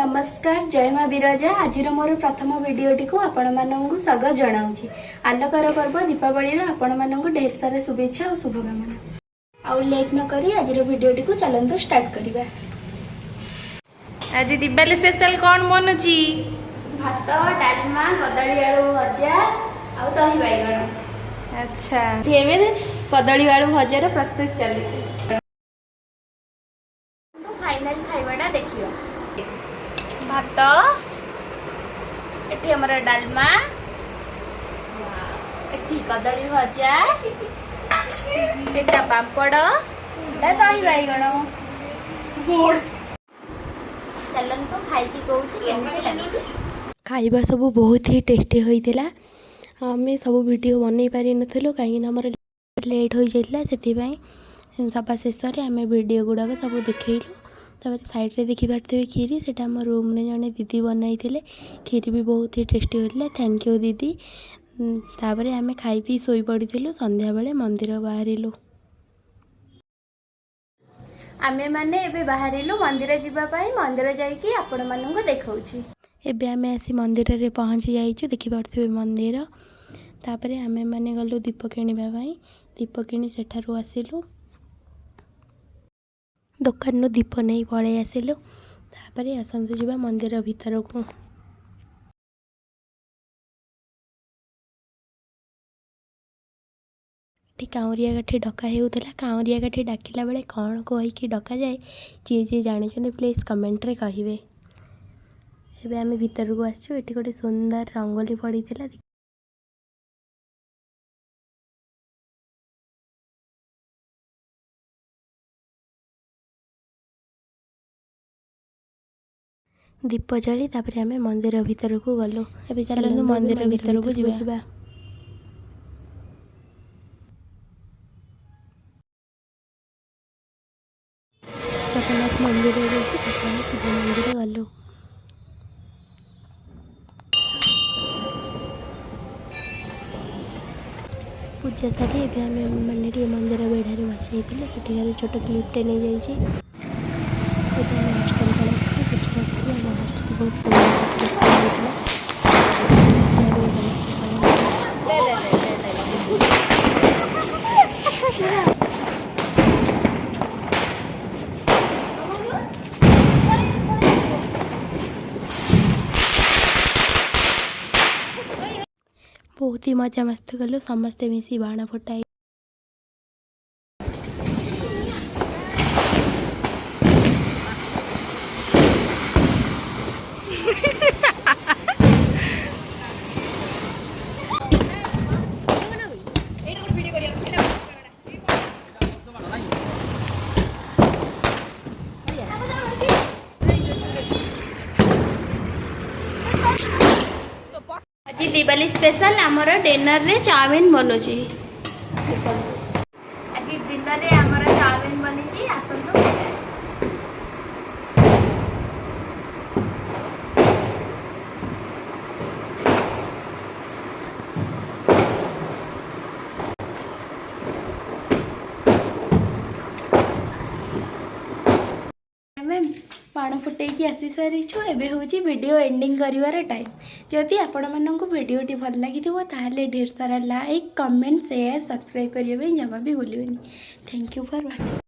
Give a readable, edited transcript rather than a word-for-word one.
नमस्कार जय माँ विरजा आज मोर प्रथम भिडटी को आपण मानक स्वागत जनाऊँगी। आलोकर पर्व दीपावली आपण मानक ढेर सारा शुभेच्छा और शुभकामना। आउ लेट न करी आज भिडटी को चलतु स्टार्ट करवा। आज दिवाली स्पेशल कौन बनुची? भात डालमा कदली आलू भजा आउ दही बैगण। अच्छा कदली आलू भजार प्रस्तुत चली फाइनल खाइबाटा देखियो। भात एठी हमर डालमा एठी कदली भजा एटा पापड़ एटा दही बैगण चलंतु खाई की कहूँ केमती लगे। खाइबा सब बहुत ही टेस्टी होइतिला। आमे सब वीडियो बनै पारि नथिलु कहीं हमर लेट हो जाइला सेति सभा शेष आम वीडियो गुड़ाक सब देखलु। तापर साइड रे देखि पारथिबे खीरी सेटा हम रूम ने जने दीदी बनाई थिले। खीरी भी बहुत ही टेस्टी होइला। थैंक यू दीदी। तापर आमे खाई पी सोई पड़िथिलु। संध्या बेले मंदिर बाहरिलु। आमे माने एबे बाहरिलु मंदिर जिबा पई। मंदिर जाईकी आपण मानंगो देखाउची। एबे आमे आसी मंदिर रे पहुंची जाइछु। देखि पारथिबे मंदिर। तापर आमे माने गलु दीप किनिबा पई। दीप किनि सेठारु आसिलु। दुकान दीप नहीं पड़े आसिलु। तापर आसतु जीवा मंदिर भीतर को। काउरिया काठी डका होता। काउरिया काठी डाकिला बेले कौन कहीकि डका जाए जी जानते प्लीज कमेंट रे कहिबे। एबे आमे भीतर को आसछु। एठी गोटे सुंदर रंगोली पड़ी थिला। दीप जली तापर आमे मंदिर भीतर को गलु। एबे चलनु मंदिर भीतर को जीवा। जगन्नाथ मंदिर शिव मंदिर गलु। पूजा सारी एबे आमे माने मंदिर बेढ़ारे बसी सेठिकार छोट क्लिपटे नहीं जाइए। बहुत बहुत ही मजा मस्ती कलु। समस्ते मिसी बाण फुटाई। आज दिवाली स्पेशल आमर डिनर रे चाउमीन बनुची। आज डिनर रे आमर चाउमीन बनिची आसंतु। बाण फुटेकी आसी सारी एबे होची वीडियो एंडिंग करिवार टाइम। जदि आपण माननकु वीडियोटी भल लागिथिबो ताहाले ढेर सारा लाइक कमेंट शेयर सब्सक्राइब करिया जमा भी भूलिबेनी। Thank you for watching.